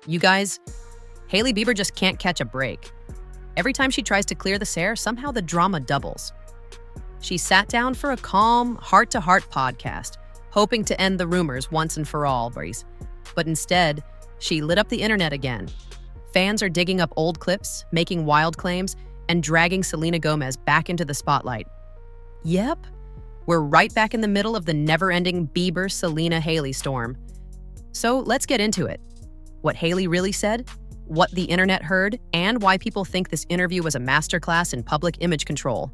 You guys, Hailey Bieber just can't catch a break. Every time she tries to clear the air, somehow the drama doubles. She sat down for a calm, heart-to-heart podcast, hoping to end the rumors once and for all, Breeze. But instead, she lit up the internet again. Fans are digging up old clips, making wild claims, and dragging Selena Gomez back into the spotlight. Yep, we're right back in the middle of the never-ending Bieber-Selena-Hailey storm. So let's get into it. What Hailey really said, what the internet heard, and why people think this interview was a masterclass in public image control.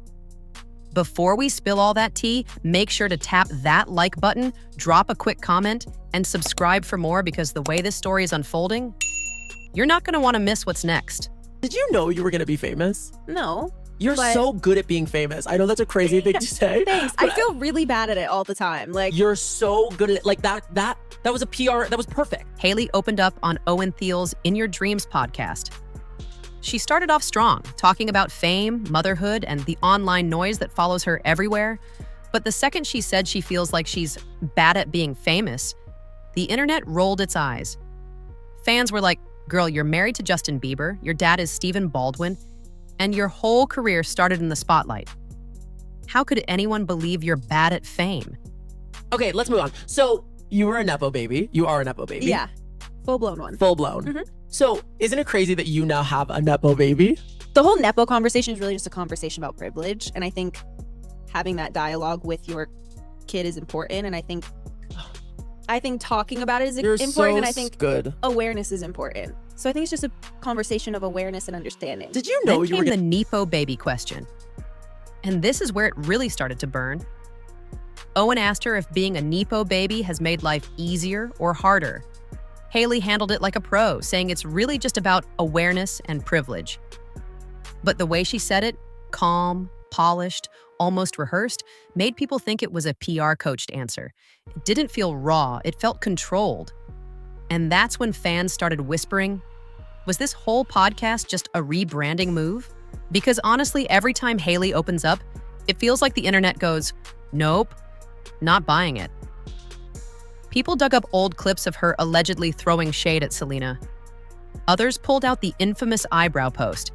Before we spill all that tea, make sure to tap that like button, drop a quick comment, and subscribe for more because the way this story is unfolding, you're not going to want to miss what's next. Did you know you were going to be famous? No. You're so good at being famous. I know that's a crazy thing to say. Thanks. I feel really bad at it all the time. Like, you're so good at it. Like that was a PR. That was perfect. Hailey opened up on Owen Thiel's In Your Dreams podcast. She started off strong, talking about fame, motherhood, and the online noise that follows her everywhere. But the second she said she feels like she's bad at being famous, the internet rolled its eyes. Fans were like, girl, you're married to Justin Bieber, your dad is Stephen Baldwin, and your whole career started in the spotlight. How could anyone believe you're bad at fame? Okay, let's move on. So you were a Nepo baby. You are a Nepo baby. yeah, full-blown one. Full blown. Mhm. So isn't it crazy that you now have a Nepo baby? The whole Nepo conversation is really just a conversation about privilege. And I think having that dialogue with your kid is important. And I think talking about it is You're important. so And I think good. awareness is important. So I think it's just a conversation of awareness and understanding. Did you know Then you were came the Nepo baby question. And this is where it really started to burn. Owen asked her if being a Nepo baby has made life easier or harder. Hailey handled it like a pro, saying it's really just about awareness and privilege. But the way she said it, calm, polished, almost rehearsed, made people think it was a PR coached answer. It didn't feel raw, it felt controlled. And that's when fans started whispering, was this whole podcast just a rebranding move? Because honestly, every time Hailey opens up, it feels like the internet goes, nope, not buying it. People dug up old clips of her allegedly throwing shade at Selena. Others pulled out the infamous eyebrow post.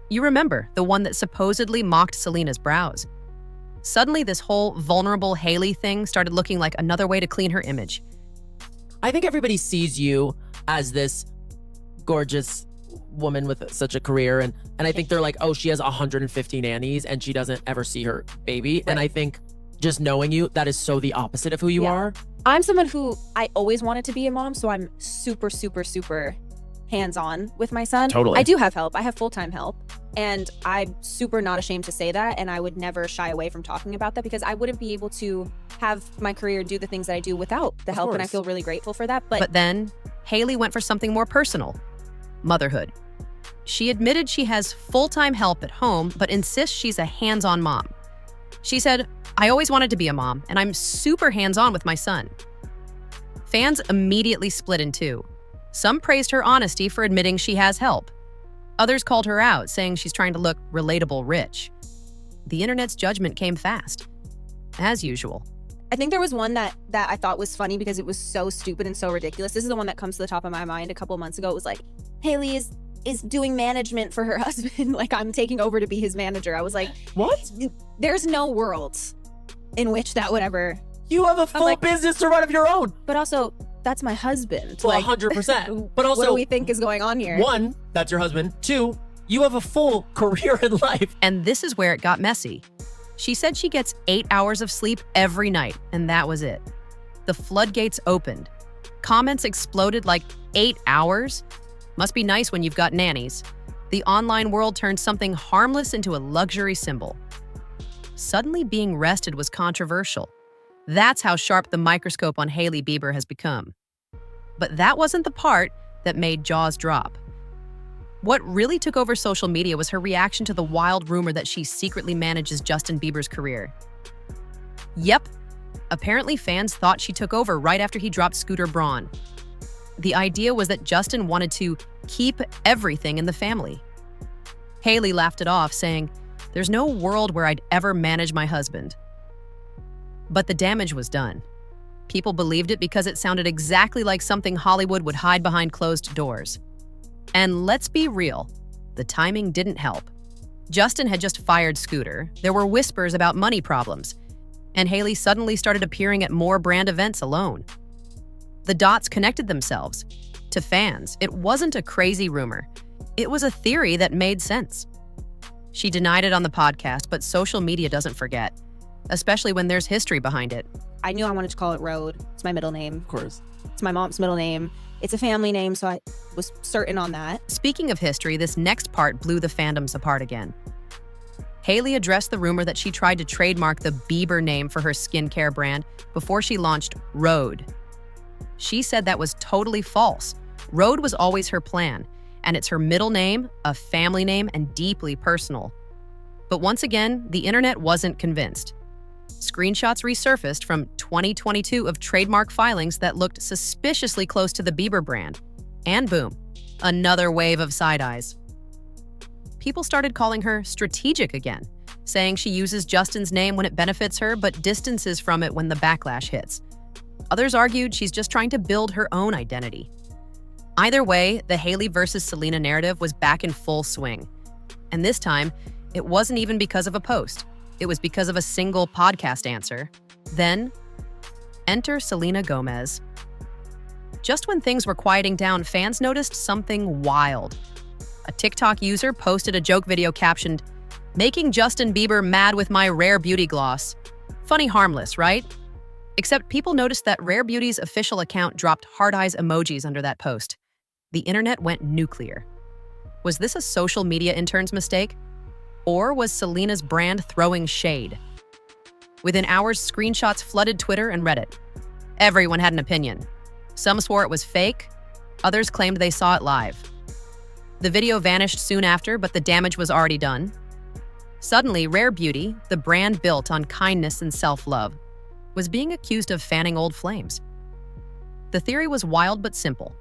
You remember, the one that supposedly mocked Selena's brows. Suddenly, this whole vulnerable Hailey thing started looking like another way to clean her image. I think everybody sees you as this gorgeous woman with such a career. And I think they're like, oh, she has 150 nannies and she doesn't ever see her baby. Right. And I think just knowing you, that is so the opposite of who you Yeah. are. I'm someone who I always wanted to be a mom, so I'm super, super, super hands-on with my son. Totally. I do have help. I have full-time help. And I'm super not ashamed to say that. And I would never shy away from talking about that because I wouldn't be able to have my career do the things that I do without the help. And I course. feel really grateful for that. But then, Hailey went for something more personal, motherhood. She admitted she has full-time help at home, but insists she's a hands-on mom. She said, I always wanted to be a mom, and I'm super hands-on with my son. Fans immediately split in two. Some praised her honesty for admitting she has help. Others called her out, saying she's trying to look relatable rich. The internet's judgment came fast, as usual. I think there was one that I thought was funny because it was so stupid and so ridiculous. This is the one that comes to the top of my mind. A couple months ago, it was like, Hailey is doing management for her husband. Like, I'm taking over to be his manager. I was like, What? there's no world in which that would ever. You have a full like- business to run of your own. But also, that's my husband. Well, Like, 100%. But what do also, we think is going on here? one, that's your husband. Two, you have a full career in life. And this is where it got messy. She said she gets 8 hours of sleep every night, and that was it. The floodgates opened. Comments exploded like, 8 hours? Must be nice when you've got nannies. The online world turned something harmless into a luxury symbol. Suddenly being rested was controversial. That's how sharp the microscope on Hailey Bieber has become. But that wasn't the part that made jaws drop. What really took over social media was her reaction to the wild rumor that she secretly manages Justin Bieber's career. Yep, apparently fans thought she took over right after he dropped Scooter Braun. The idea was that Justin wanted to keep everything in the family. Hailey laughed it off, saying, "There's no world where I'd ever manage my husband." But the damage was done. People believed it because it sounded exactly like something Hollywood would hide behind closed doors. And let's be real, the timing didn't help. Justin had just fired Scooter, there were whispers about money problems, and Hailey suddenly started appearing at more brand events alone. The dots connected themselves. To fans, it wasn't a crazy rumor. It was a theory that made sense. She denied it on the podcast, but social media doesn't forget, especially when there's history behind it. I knew I wanted to call it Rhode. It's my middle name. Of course. It's my mom's middle name. It's a family name, so I was certain on that. Speaking of history, this next part blew the fandoms apart again. Hailey addressed the rumor that she tried to trademark the Bieber name for her skincare brand before she launched Rhode. She said that was totally false. Rhode was always her plan, and it's her middle name, a family name, and deeply personal. But once again, the internet wasn't convinced. Screenshots resurfaced from 2022 of trademark filings that looked suspiciously close to the Bieber brand. And boom, another wave of side-eyes. People started calling her strategic again, saying she uses Justin's name when it benefits her but distances from it when the backlash hits. Others argued she's just trying to build her own identity. Either way, the Hailey versus Selena narrative was back in full swing. And this time, it wasn't even because of a post. It was because of a single podcast answer. Then, enter Selena Gomez. Just when things were quieting down, fans noticed something wild. A TikTok user posted a joke video captioned, "Making Justin Bieber mad with my Rare Beauty gloss." Funny harmless, right? Except people noticed that Rare Beauty's official account dropped heart eyes emojis under that post. The internet went nuclear. Was this a social media intern's mistake? Or was Selena's brand throwing shade? Within hours, screenshots flooded Twitter and Reddit. Everyone had an opinion. Some swore it was fake, others claimed they saw it live. The video vanished soon after, but the damage was already done. Suddenly, Rare Beauty, the brand built on kindness and self-love, was being accused of fanning old flames. The theory was wild but simple.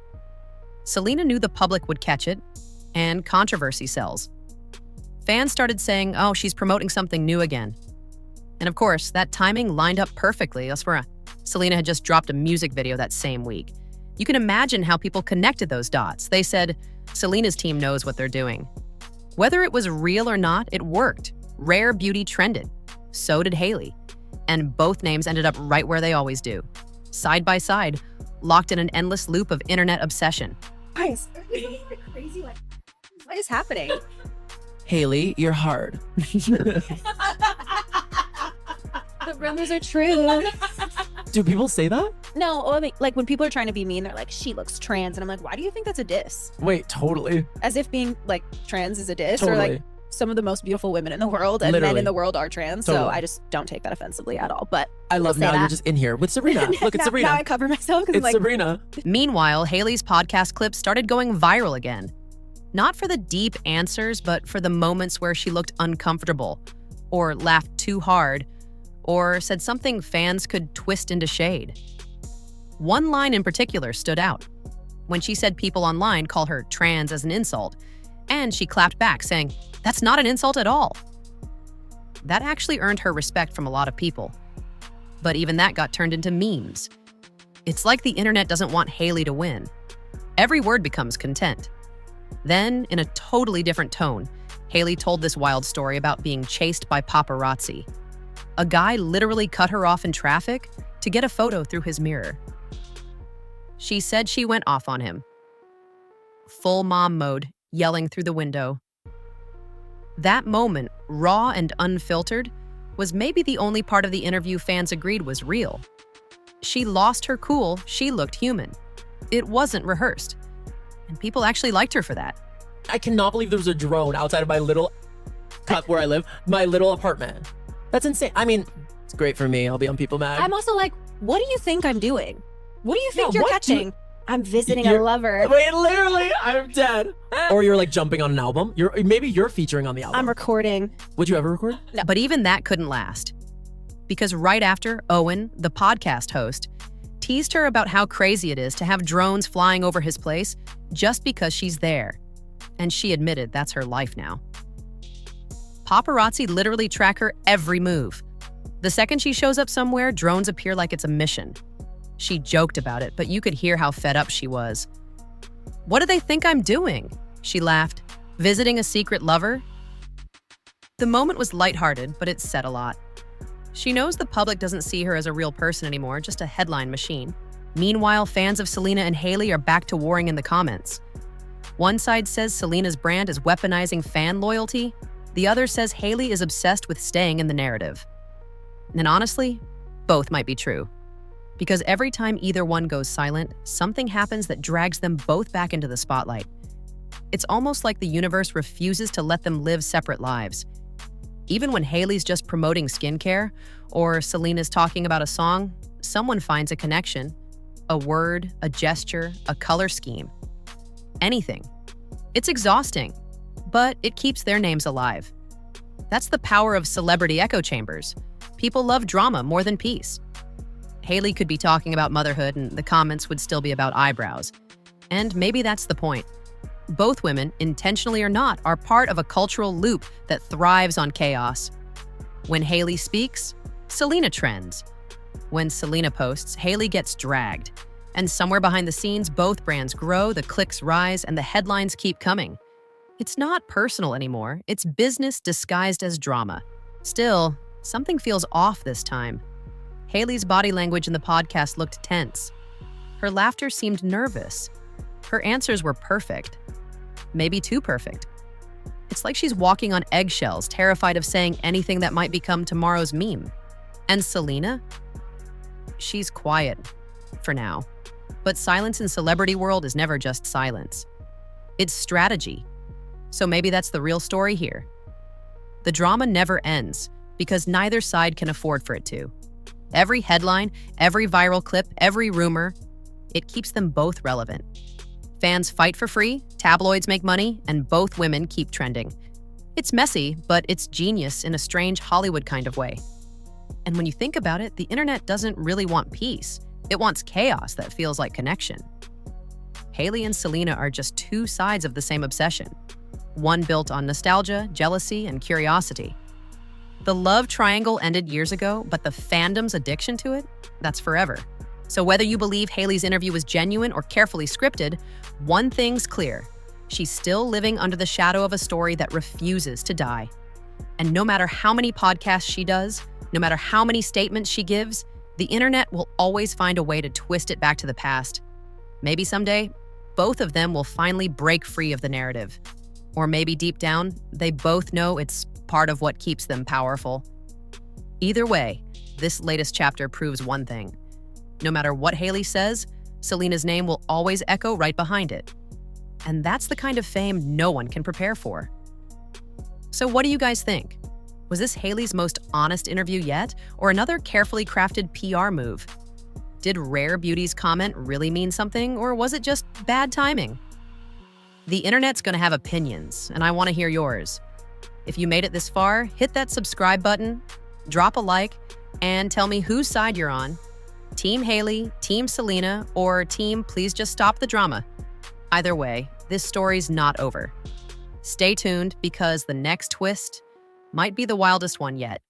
Selena knew the public would catch it, and controversy sells. Fans started saying, oh, she's promoting something new again. And of course, that timing lined up perfectly. Selena had just dropped a music video that same week. You can imagine how people connected those dots. They said, Selena's team knows what they're doing. Whether it was real or not, it worked. Rare Beauty trended. So did Hailey. And both names ended up right where they always do. Side by side, locked in an endless loop of internet obsession. Guys, crazy. What is happening? Hailey, you're hard. The rumors are true. Do people say that? No, I mean, like when people are trying to be mean, they're like, she looks trans. And I'm like, why do you think that's a diss? Wait, totally. As if being like trans is a diss. Totally. Or like some of the most beautiful women in the world and men Literally. in the world are trans. Totally. So I just don't take that offensively at all. But I love we'll say now you're that. just in here with Sabrina. Look, it's Sabrina. Now I cover myself because It's like, Sabrina. Meanwhile, Hailey's podcast clips started going viral again. Not for the deep answers, but for the moments where she looked uncomfortable, or laughed too hard, or said something fans could twist into shade. One line in particular stood out, when she said people online call her trans as an insult, and she clapped back saying, that's not an insult at all. That actually earned her respect from a lot of people. But even that got turned into memes. It's like the internet doesn't want Hailey to win. Every word becomes content. Then, in a totally different tone, Hailey told this wild story about being chased by paparazzi. A guy literally cut her off in traffic to get a photo through his mirror. She said she went off on him. Full mom mode, yelling through the window. That moment, raw and unfiltered, was maybe the only part of the interview fans agreed was real. She lost her cool, she looked human. It wasn't rehearsed. And people actually liked her for that. I cannot believe there was a drone outside of my little cut where I live, my little apartment. That's insane. I mean, it's great for me. I'll be on People Mag. I'm also like, what do you think I'm doing? What do you think Yeah, you're what catching? I'm visiting a You're- lover. Wait, literally, I'm dead. Or you're like jumping on an album. Maybe you're featuring on the album. I'm recording. Would you ever record? No. But even that couldn't last. Because right after, Owen, the podcast host, teased her about how crazy it is to have drones flying over his place just because she's there. And she admitted that's her life now. Paparazzi literally track her every move. The second she shows up somewhere, drones appear like it's a mission. She joked about it, but you could hear how fed up she was. "What do they think I'm doing?" she laughed. "Visiting a secret lover?" The moment was lighthearted, but it said a lot. She knows the public doesn't see her as a real person anymore, just a headline machine. Meanwhile, fans of Selena and Hailey are back to warring in the comments. One side says Selena's brand is weaponizing fan loyalty. The other says Hailey is obsessed with staying in the narrative. And honestly, both might be true. Because every time either one goes silent, something happens that drags them both back into the spotlight. It's almost like the universe refuses to let them live separate lives. Even when Hailey's just promoting skincare, or Selena's talking about a song, someone finds a connection. A word, a gesture, a color scheme. Anything. It's exhausting, but it keeps their names alive. That's the power of celebrity echo chambers. People love drama more than peace. Hailey could be talking about motherhood and the comments would still be about eyebrows. And maybe that's the point. Both women, intentionally or not, are part of a cultural loop that thrives on chaos. When Hailey speaks, Selena trends. When Selena posts, Hailey gets dragged. And somewhere behind the scenes, both brands grow, the clicks rise, and the headlines keep coming. It's not personal anymore. It's business disguised as drama. Still, something feels off this time. Hailey's body language in the podcast looked tense. Her laughter seemed nervous. Her answers were perfect. Maybe too perfect. It's like she's walking on eggshells, terrified of saying anything that might become tomorrow's meme. And Selena? She's quiet, for now. But silence in celebrity world is never just silence. It's strategy. So maybe that's the real story here. The drama never ends, because neither side can afford for it to. Every headline, every viral clip, every rumor, it keeps them both relevant. Fans fight for free, tabloids make money, and both women keep trending. It's messy, but it's genius in a strange Hollywood kind of way. And when you think about it, the internet doesn't really want peace. It wants chaos that feels like connection. Hailey and Selena are just two sides of the same obsession. One built on nostalgia, jealousy, and curiosity. The love triangle ended years ago, but the fandom's addiction to it, that's forever. So whether you believe Hailey's interview was genuine or carefully scripted, one thing's clear. She's still living under the shadow of a story that refuses to die. And no matter how many podcasts she does, no matter how many statements she gives, the internet will always find a way to twist it back to the past. Maybe someday, both of them will finally break free of the narrative. Or maybe deep down, they both know it's part of what keeps them powerful. Either way, this latest chapter proves one thing. No matter what Hailey says, Selena's name will always echo right behind it. And that's the kind of fame no one can prepare for. So what do you guys think? Was this Hailey's most honest interview yet, or another carefully crafted PR move? Did Rare Beauty's comment really mean something, or was it just bad timing? The internet's gonna have opinions, and I wanna hear yours. If you made it this far, hit that subscribe button, drop a like, and tell me whose side you're on. Team Hailey, Team Selena, or Team Please Just Stop the Drama. Either way, this story's not over. Stay tuned because the next twist might be the wildest one yet.